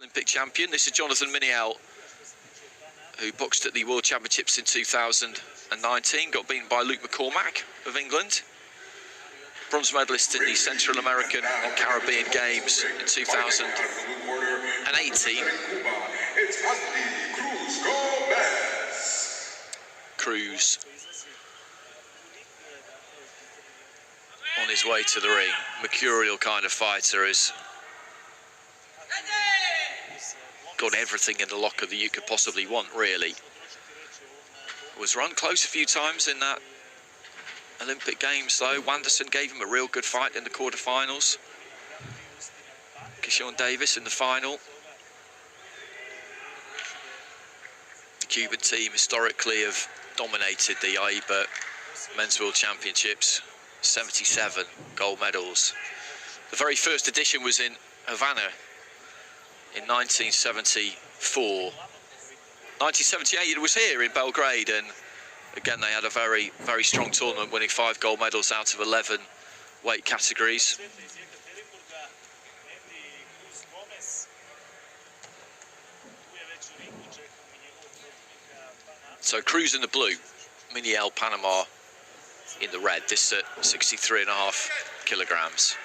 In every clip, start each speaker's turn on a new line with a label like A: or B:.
A: Olympic champion. This is Jonathan Minnel, who boxed at the World Championships in 2019, got beaten by Luke McCormack of England. Bronze medalist in the Central American and Caribbean Games in 2018. Cruz on his way to the ring. Mercurial kind of fighter, has got everything in the locker that you could possibly want, really. Was run close a few times in that Olympic Games though. Wanderson gave him a real good fight in the quarterfinals. Kishon Davis in the final. The Cuban team historically have dominated the IBA Men's World Championships. 77 gold medals. The very first edition was in Havana in 1974. 1978 it was here in Belgrade, and again they had a very, very strong tournament, winning 5 gold medals out of 11 weight categories. So Cruz in the blue, Minnel, Panama in the red, this at 63.5 kilograms.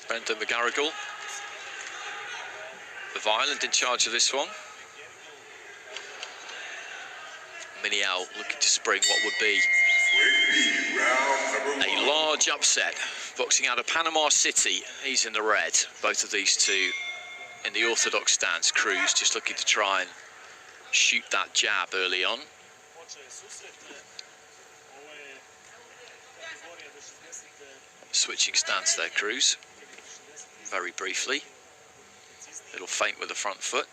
A: Brendan McGarrigle, of Ireland, in charge of this one. Minnel looking to spring what would be a large upset. Boxing out of Panama City, he's in the red. Both of these two in the orthodox stance. Cruz just looking to try and shoot that jab early on. Switching stance there, Cruz. Very briefly. Little feint with the front foot.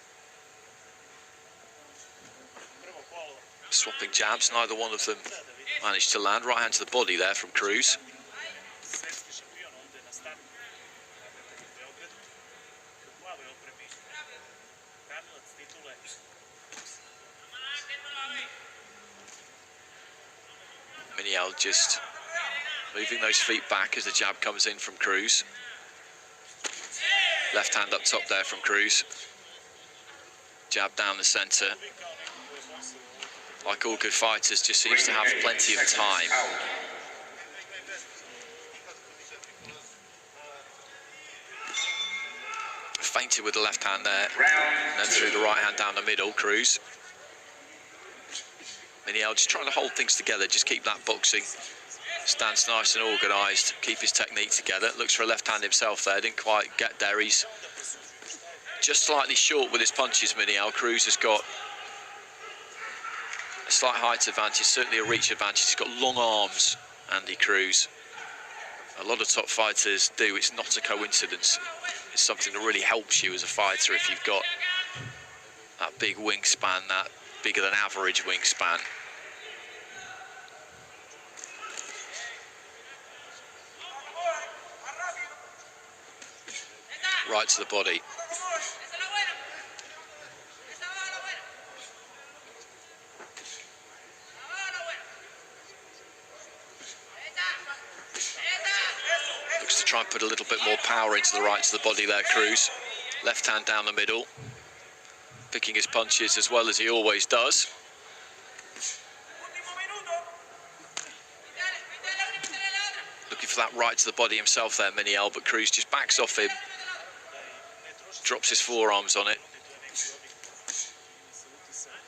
A: Swapping jabs, neither one of them managed to land. Right hand to the body there from Cruz. Minnel just moving those feet back as the jab comes in from Cruz. Left hand up top there from Cruz. Jab down the centre. Like all good fighters, just seems to have plenty of time. Feinted with the left hand there, and then threw the right hand down the middle, Cruz. Minnel just trying to hold things together, just keep that boxing stance nice and organised, keep his technique together. Looks for a left hand himself there, didn't quite get there. He's just slightly short with his punches, Minnel. Cruz has got a slight height advantage, certainly a reach advantage. He's got long arms, Andy Cruz. A lot of top fighters do. It's not a coincidence. It's something that really helps you as a fighter if you've got that big wingspan, that bigger than average wingspan. Right to the body. Looks to try and put a little bit more power into the right to the body there, Cruz. Left hand down the middle. Picking his punches as well as he always does. Looking for that right to the body himself there, Minnel, but Cruz just backs off him. Drops his forearms on it.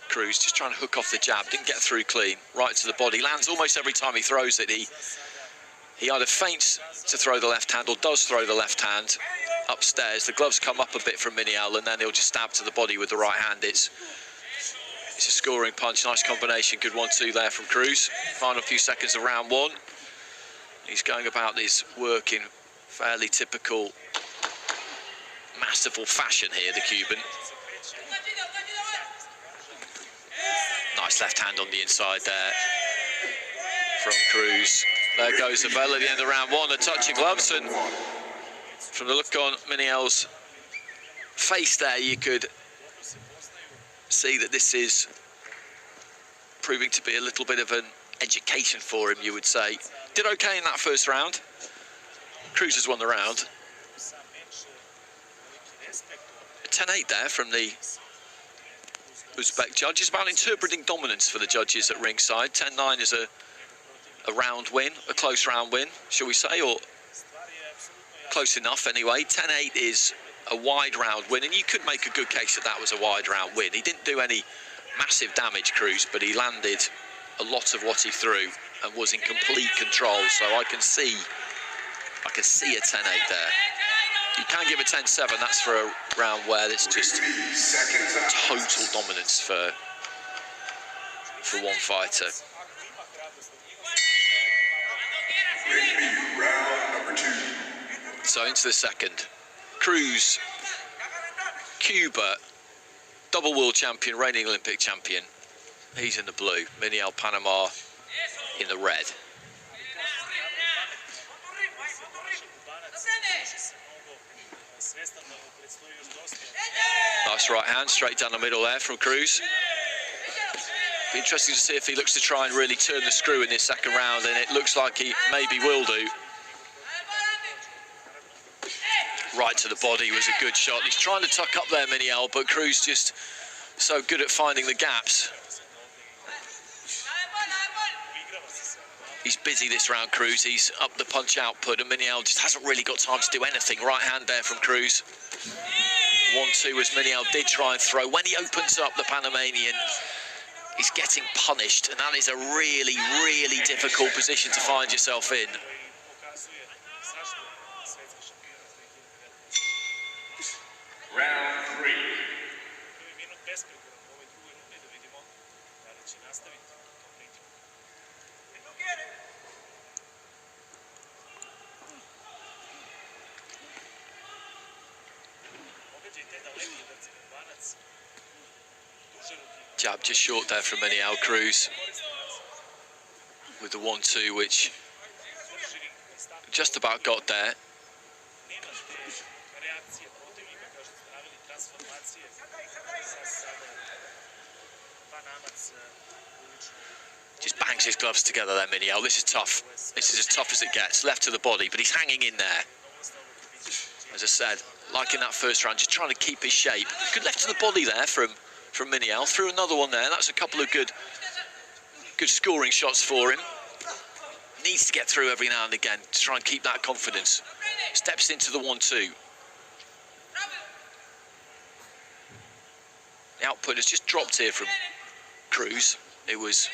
A: Cruz just trying to hook off the jab, didn't get through clean. Right to the body, lands almost every time he throws it. He either feints to throw the left hand or does throw the left hand upstairs. The gloves come up a bit from Minnel, and then he'll just stab to the body with the right hand. It's a scoring punch, nice combination, good 1-2 there from Cruz. Final few seconds of round 1. He's going about his work in fairly typical masterful fashion here, the Cuban. Nice left hand on the inside there from Cruz. There goes the bell at the end of round one, a touch of gloves, and from the look on Minnel's face there, you could see that this is proving to be a little bit of an education for him, you would say. Did okay in that first round. Cruz has won the round. A 10-8 there from the Uzbek judges, about interpreting dominance for the judges at ringside. 10-9 is a round win, a close round win, shall we say, or close enough anyway. 10-8 is a wide round win, and you could make a good case that that was a wide round win. He didn't do any massive damage, Cruz, but he landed a lot of what he threw and was in complete control. So I can see a 10-8 there. You can give a 10-7, that's for a round where it's just total dominance for one fighter.
B: Round number 2.
A: So into the second. Cruz, Cuba, double world champion, reigning Olympic champion. He's in the blue. Minnel, Panama in the red. Nice right hand, straight down the middle there from Cruz. Be interesting to see if he looks to try and really turn the screw in this second round, and it looks like he maybe will do. Right to the body was a good shot. He's trying to tuck up there, Minnel, but Cruz just so good at finding the gaps. He's busy this round, Cruz. He's up the punch output, and Minnel just hasn't really got time to do anything. Right hand there from Cruz. 1-2 as Minnel did try and throw. When he opens up, the Panamanian is getting punished, and that is a really, really difficult position to find yourself in.
B: Round 3.
A: Jab just short there from Minnel. Cruz with the 1-2, which just about got there. Just bangs his gloves together there, Minnel. This is tough. This is as tough as it gets. Left to the body, but he's hanging in there. As I said, like in that first round, just trying to keep his shape. Good left to the body there from Minnel. Threw another one there. That's a couple of good scoring shots for him. Needs to get through every now and again to try and keep that confidence. Steps into the 1-2. The output has just dropped here from Cruz. It was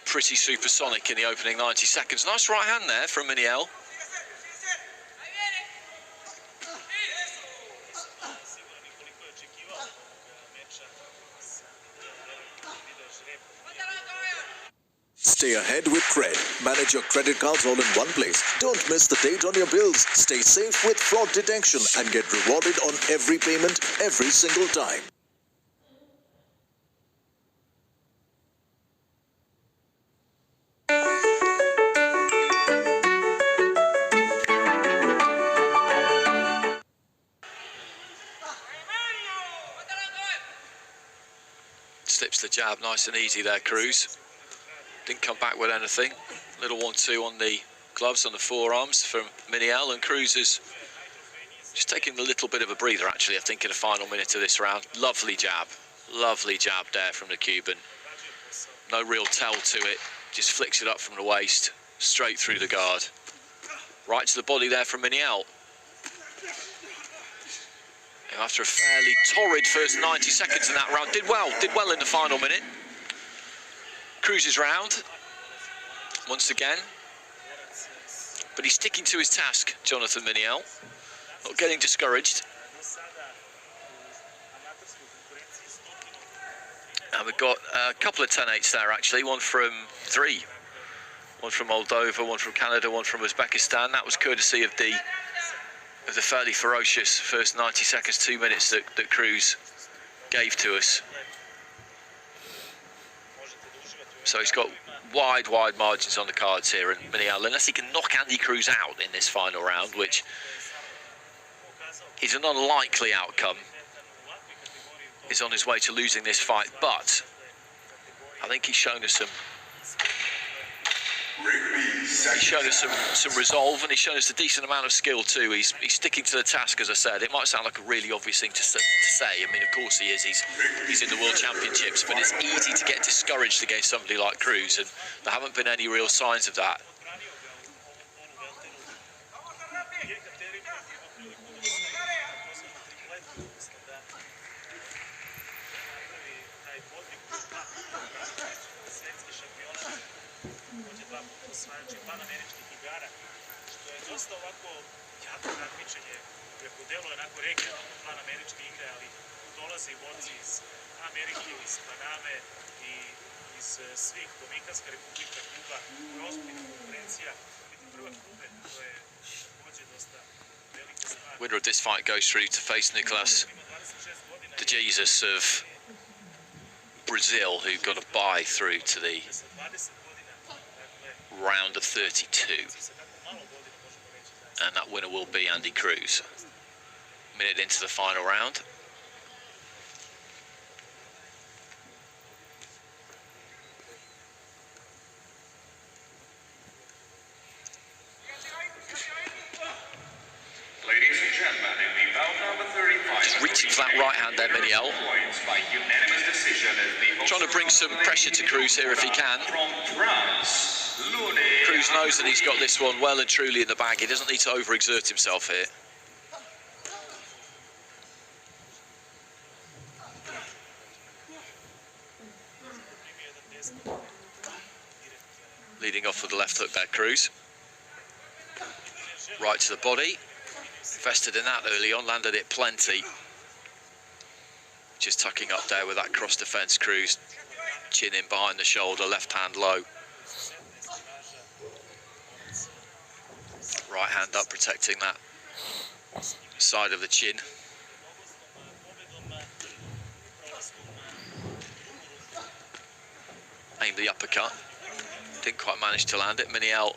A: pretty supersonic in the opening 90 seconds. Nice right hand there from Minnel.
C: Stay ahead with Cred. Manage your credit cards all in one place. Don't miss the date on your bills. Stay safe with fraud detection and get rewarded on every payment every single time.
A: Slips the jab nice and easy there, Cruz. Didn't come back with anything. Little 1-2 on the gloves, on the forearms from Minnel, and Cruz is just taking a little bit of a breather, actually, I think, in the final minute of this round. Lovely jab there from the Cuban. No real tell to it, just flicks it up from the waist, straight through the guard. Right to the body there from Minnel. And after a fairly torrid first 90 seconds in that round, did well in the final minute. Cruz's round, once again, but he's sticking to his task, Jonathan Minnel, not getting discouraged. And we've got a couple of 10-8s there, actually, one from Moldova, one from Canada, one from Uzbekistan. That was courtesy of the fairly ferocious first 90 seconds, 2 minutes that Cruz gave to us. So he's got wide margins on the cards here, and Minnel, unless he can knock Andy Cruz out in this final round, which is an unlikely outcome, is on his way to losing this fight. But I think he's shown us some resolve, and he's shown us a decent amount of skill too. He's sticking to the task, as I said. It might sound like a really obvious thing to say. I mean, of course he is. He's in the World Championships, but it's easy to get discouraged against somebody like Cruz, and there haven't been any real signs of that. Winner of this fight goes through to face Nicolas, the Jesus of Brazil, who got a bye through to the round of 32. And that winner will be Andy Cruz. A minute into the final round.
B: Ladies and gentlemen, in the bout number 35.
A: Just reaching for that right hand there, Minnel. Trying to bring some pressure to Cruz here if he can. Cruz knows that he's got this one well and truly in the bag. He doesn't need to overexert himself here. Leading off with the left hook there, Cruz. Right to the body. Invested in that early on, landed it plenty. Just tucking up there with that cross defense, Cruz. Chin in behind the shoulder, left hand low. Right hand up, protecting that side of the chin. Aimed the uppercut. Didn't quite manage to land it. Minnel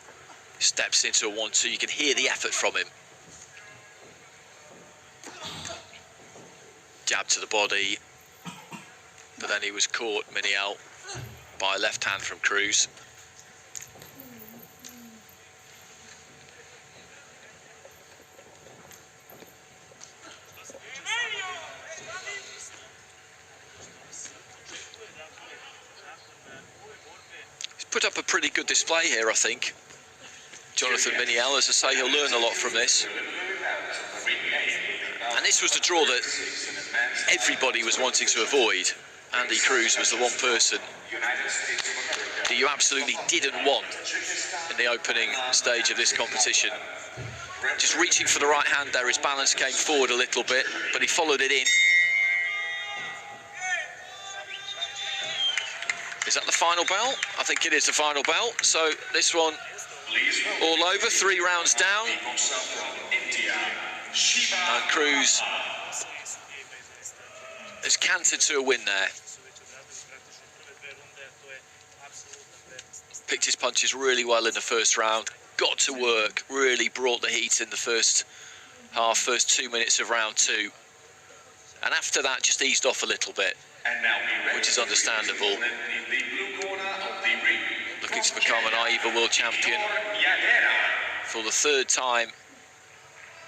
A: steps into a 1-2. You can hear the effort from him. Jab to the body, but then he was caught, Minnel, by a left hand from Cruz. He's put up a pretty good display here, I think. Jonathan Minnel, as I say, he'll learn a lot from this. And this was the draw that everybody was wanting to avoid. Andy Cruz was the one person that you absolutely didn't want in the opening stage of this competition. Just reaching for the right hand there, his balance came forward a little bit, but he followed it in. Is that the final bell? I think it is the final bell. So this one all over, 3 rounds down. And Cruz has cantered to a win there. Picked his punches really well in the first round. Got to work, really brought the heat in the first half, first 2 minutes of round 2. And after that, just eased off a little bit, which is understandable. Looking to become an AIBA world champion for the 3rd time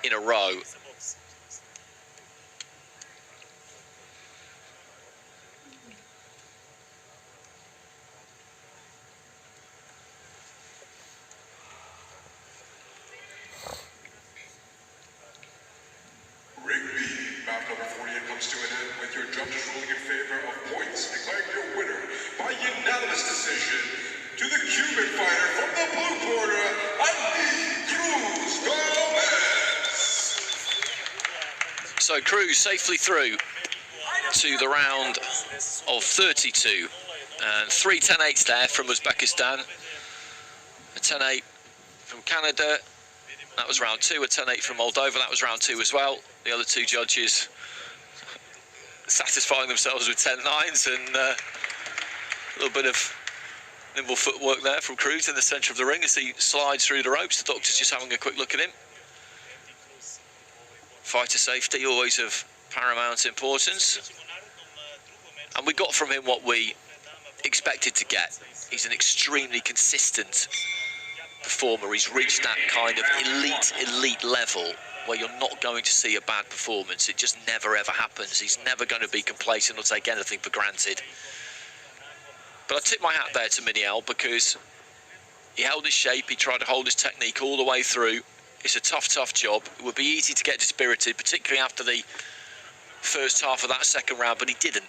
A: in a row.
B: Bout number 48 comes to an end with your judges ruling in favor of points, declaring your winner by unanimous decision to the Cuban fighter from the blue corner, Andy Cruz Gomez.
A: So Cruz safely through to the round of 32, and 3 10-8s there from Uzbekistan, a 10-8 from Canada. That was round 2, a 10-8 from Moldova. That was round 2 as well. The other 2 judges satisfying themselves with 10-9s, and a little bit of Nimble footwork there from Cruz in the centre of the ring as he slides through the ropes. The doctor's just having a quick look at him. Fighter safety always of paramount importance. And we got from him what we expected to get. He's an extremely consistent performer. He's reached that kind of elite level where you're not going to see a bad performance. It just never ever happens. He's never going to be complacent or take anything for granted. But I tip my hat there to Minnel because he held his shape, he tried to hold his technique all the way through. It's a tough job. It would be easy to get dispirited, particularly after the first half of that second round, but he didn't.